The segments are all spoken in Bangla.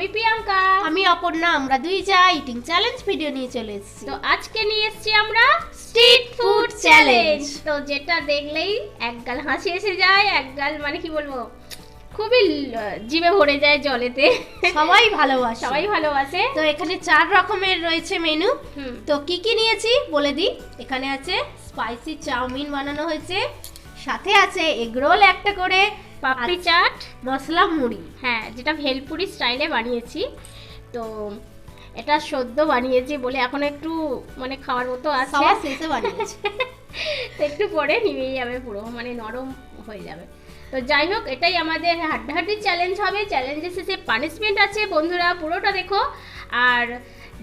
আমি প্রিয়াঙ্কা, আমি অপর্ণা। আমরা দুই যা ইটিং চ্যালেঞ্জ ভিডিও নিয়ে চলে এসেছি। তো আজকে নিয়ে এসেছি আমরা স্ট্রিট ফুড চ্যালেঞ্জ। তো যেটা দেখলেই একগাল হাসি এসে যায়, একগাল মানে কি বলবো, খুবই জিভে ভরে যায় জলেতে। সবাই ভালোবাসে, সবাই ভালোবাসে। তো এখানে 4 রকমের রয়েছে মেনু। তো কি কি নিয়েছি বলে দিই। এখানে আছে স্পাইসি চাউমিন বানানো হয়েছে, সাথে আছে এগ রোল একটা করে, পাপড়ি চাট, মশলা মুড়ি। হ্যাঁ, যেটা ভেলপুরি স্টাইলে বানিয়েছি। তো এটা সদ্য বানিয়েছি বলে এখন একটু মানে খাওয়ার মতো আছে, সবার শেষে বানিয়েছি। তো একটু পরে নিভেই যাবে, পুরো মানে নরম হয়ে যাবে। তো যাই হোক, এটাই আমাদের হাড্ডাহাড্ডি চ্যালেঞ্জ হবে। চ্যালেঞ্জের শেষে পানিশমেন্ট আছে, বন্ধুরা পুরোটা দেখো। আর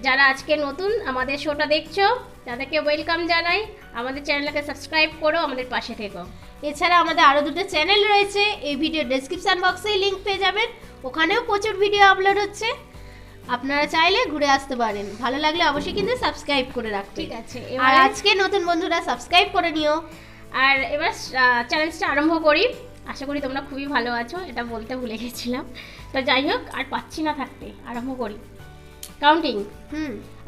যারা আজকে নতুন আমাদের শোটা দেখছো তাদেরকে ওয়েলকাম জানাই। আমাদের চ্যানেলটাকে সাবস্ক্রাইব করো, আমাদের পাশে থেকো। এছাড়া আমাদের আরও দুটো চ্যানেল রয়েছে, এই ভিডিও ডেসক্রিপশন বক্সেই লিঙ্ক পেয়ে যাবেন। ওখানেও প্রচুর ভিডিও আপলোড হচ্ছে, আপনারা চাইলে ঘুরে আসতে পারেন। ভালো লাগলে অবশ্যই কিন্তু সাবস্ক্রাইব করে রাখবেন। ঠিক আছে, আর আজকে নতুন বন্ধুরা সাবস্ক্রাইব করে নিও। আর এবার চ্যালেঞ্জটা আরম্ভ করি। আশা করি তোমরা খুবই ভালো আছো, এটা বলতে ভুলে গেছিলাম। তো যাই হোক, আর পাচ্ছি না থাকতে, আরম্ভ করি। কাউন্টিং।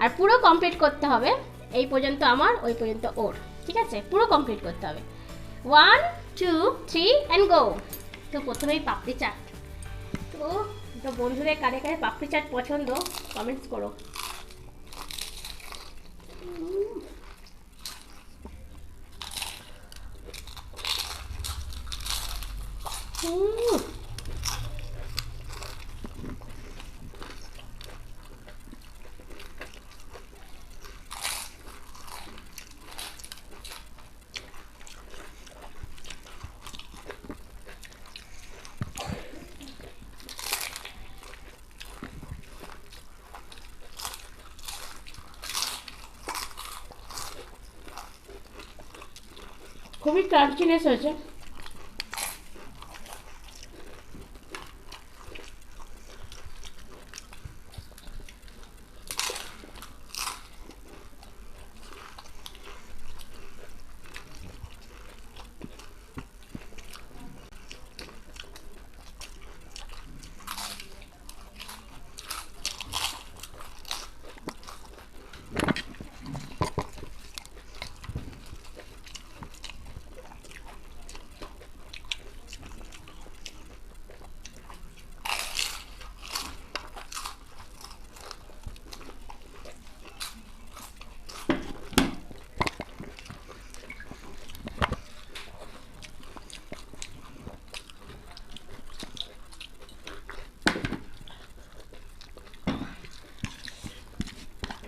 আর পুরো কমপ্লিট করতে হবে, এই পর্যন্ত আমার, ওই পর্যন্ত ওর। ঠিক আছে, পুরো কমপ্লিট করতে হবে। 1 2 3 অ্যান্ড গো। তো প্রথমেই পাপড়ি চাট। তো বন্ধুদের কারে কারে পাপড়ি চাট পছন্দ কমেন্টস করো। খুবই ক্রাঞ্চিনেস হয়েছে।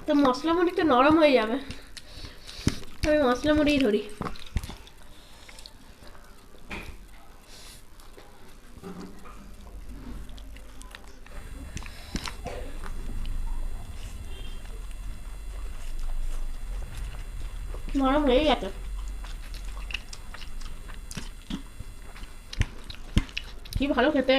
তো মশলা মুড়িটা নরম হয়ে যাবে, আমি মশলা মুড়িই ধরি। নরম হয়ে গেছে। কি ভালো খেতে।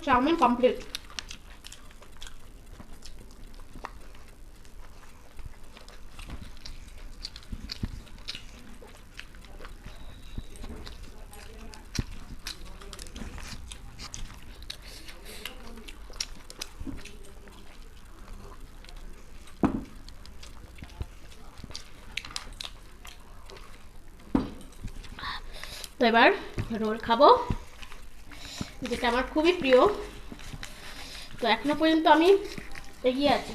Chowmein complete. তো এবার রোল খাবো, যেটা আমার খুবই প্রিয়। তো এখনো পর্যন্ত আমি এগিয়ে আছি।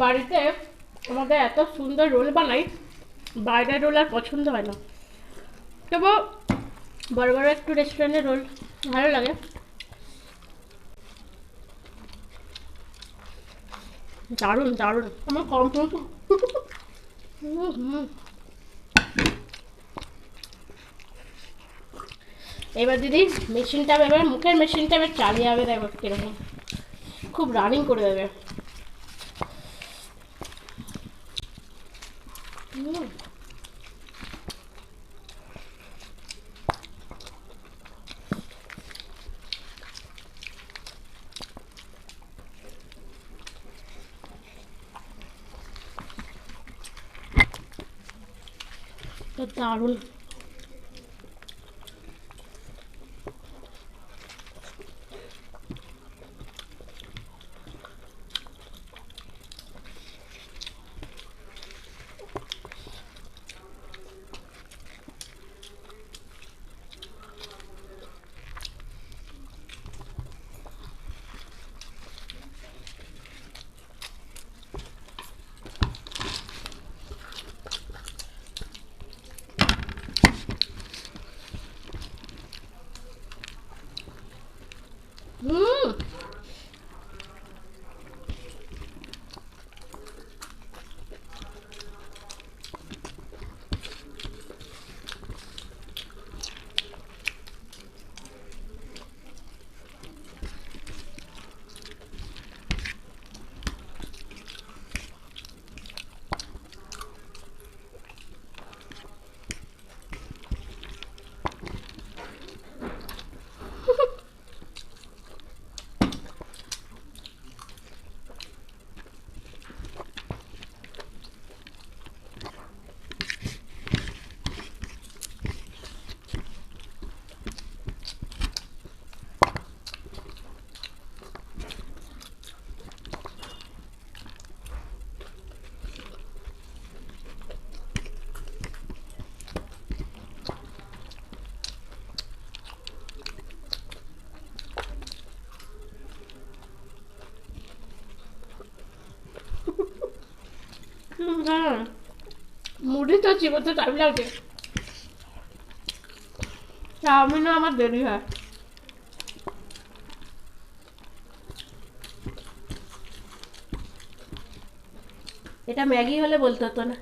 বাড়িতে আমাদের এত সুন্দর রোল বানাই, বাইরের রোল আর পছন্দ হয় না। তবু বড় বড় একটু রেস্টুরেন্টের রোল ভালো লাগে। দারুণ দারুণ, আমার কম এবার দিদি মেশিনটা, এবার মুখের মেশিনটা এবার চালিয়ে যাবে, দেখো কিরকম খুব রানিং করে দেবে। তো দারুণ। হ্যাঁ, মুড়ি তো চিবোতে টাইম লাগে, চাউমিনও আমার দেরি হয়। এটা ম্যাগি হলে বলতে হতো না।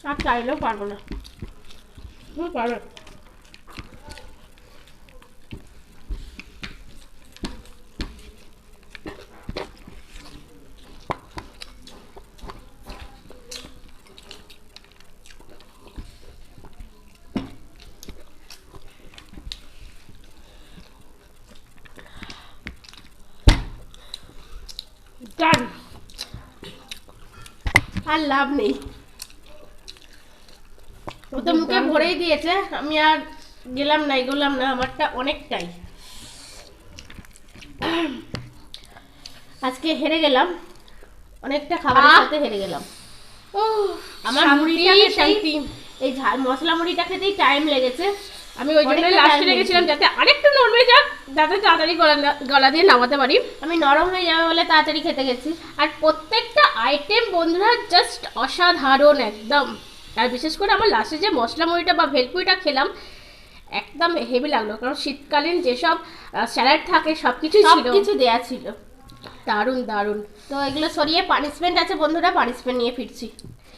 আর চাইলেও পারবো না। পারো। ডান, আর লাভ নেই, ও তো মুখে ভরেই দিয়েছে, আমি আর গেলাম না, এগোলাম না, আমারটা অনেকটাই। আজকে হেরে গেলাম, অনেকটা খাবারের সাথে হেরে গেলাম। আমার মুড়িটা খেতেই, এই ঝাল মশলা মুড়িটা খেতেই টাইম লেগেছে। আমি ওই জন্য লাস্টে রেখেছিলাম যাতে আরেকটু নরম হয়ে যাক, যাতে তাড়াতাড়ি গলা দিয়ে নামাতে পারি। আমি নরম হয়ে যাবে বলে তাড়াতাড়ি খেতে গেছি। আর প্রত্যেকটা আইটেম বন্ধুরা জাস্ট অসাধারণ একদম। আর বিশেষ করে আমার লাস্টে যে মশলা মুড়িটা বা ভেলপুরিটা খেলাম, একদম হেভি লাগলো, কারণ শীতকালীন যেসব স্যালাড থাকে সব কিছু দেয়া ছিল। দারুণ দারুণ। তো এগুলো সরিয়ে পানিশমেন্ট আছে বন্ধুরা, পানিশমেন্ট নিয়ে ফিরছি।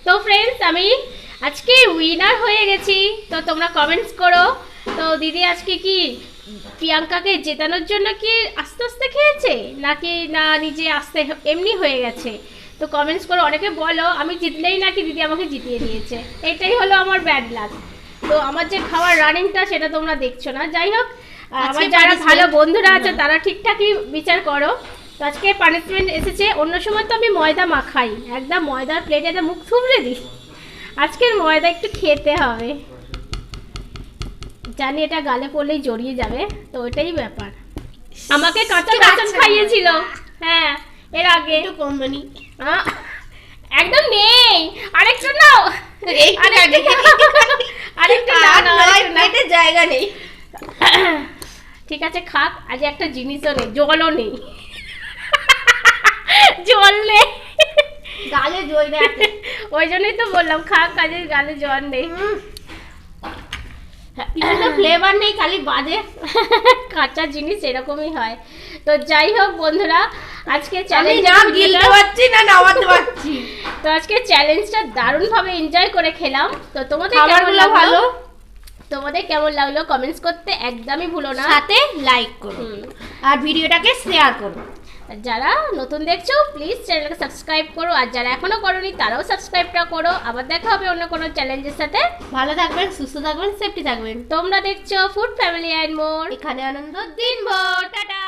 তো ফ্রেন্ডস, আমি আজকে উইনার হয়ে গেছি, তো তোমরা কমেন্টস করো। তো দিদি আজকে কি প্রিয়াঙ্কাকে জেতানোর জন্য কি আস্তে আস্তে খেয়েছে, নাকি না নিজে আস্তে এমনি হয়ে গেছে? তো কমেন্টস করো। অনেকে বলো আমি জিতলেই নাকি দিদি আমাকে জিতিয়ে দিয়েছে, এটাই হলো আমার ব্যাড লাক। তো আমার যে খাওয়ার রানিংটা সেটা তোমরা দেখছো না। যাই হোক, আমার যারা ভালো বন্ধুরা আছে তারা ঠিকঠাকই বিচার করো। তো আজকে পানিশমেন্ট এসেছে। অন্য সময় তো আমি ময়দা মাখাই, একদম ময়দার প্লেটে একটা মুখ থুবড়ে দিই, আজকের ময়দা একটু খেতে হবে। জানি এটা গালে পড়লেই জড়িয়ে যাবে, তো ওইটাই ব্যাপার। আমাকে কাঁচা বেসন খাইয়েছিল, হ্যাঁ এর আগে। একটু কম বানি একদম নেই, আরেকটু নাও। আরেকটা পেটে জায়গা নেই। ঠিক আছে খাক, আজ একটা জিনিসও নেই, জলও নেই, জল নেই গালে জল নেই, ওই জন্যই তো বললাম খাক, কাজে গালে জল নেই, ফ্লেভার নেই, খালি বাজে। কাঁচা জিনিস এরকমই হয়। তো যাই হোক বন্ধুরা, আজকে আমি চ্যালেঞ্জ না গিলতে পারছি না নামাতে পারছি। তো আজকে চ্যালেঞ্জটা দারুণভাবে এনজয় করে খেলাম। তো তোমাদের কেমন খাবারগুলো লাগলো? ভালো, তোমাদের কেমন লাগলো কমেন্টস করতে একদমই ভুলো না, সাথে লাইক করো আর ভিডিওটাকে শেয়ার করো। যারা নতুন দেখছো প্লিজ চ্যানেলকে সাবস্ক্রাইব করো, আর যারা এখনো করোনি তারাও সাবস্ক্রাইবটা করো। আবার দেখা হবে অন্য কোনো চ্যালেঞ্জের সাথে। ভালো থাকবেন, সুস্থ থাকবেন, সেফটি থাকবেন। তোমরা দেখছো ফুড ফ্যামিলি অ্যান্ড মোর, এখানে আনন্দ দিনভর। টাটা।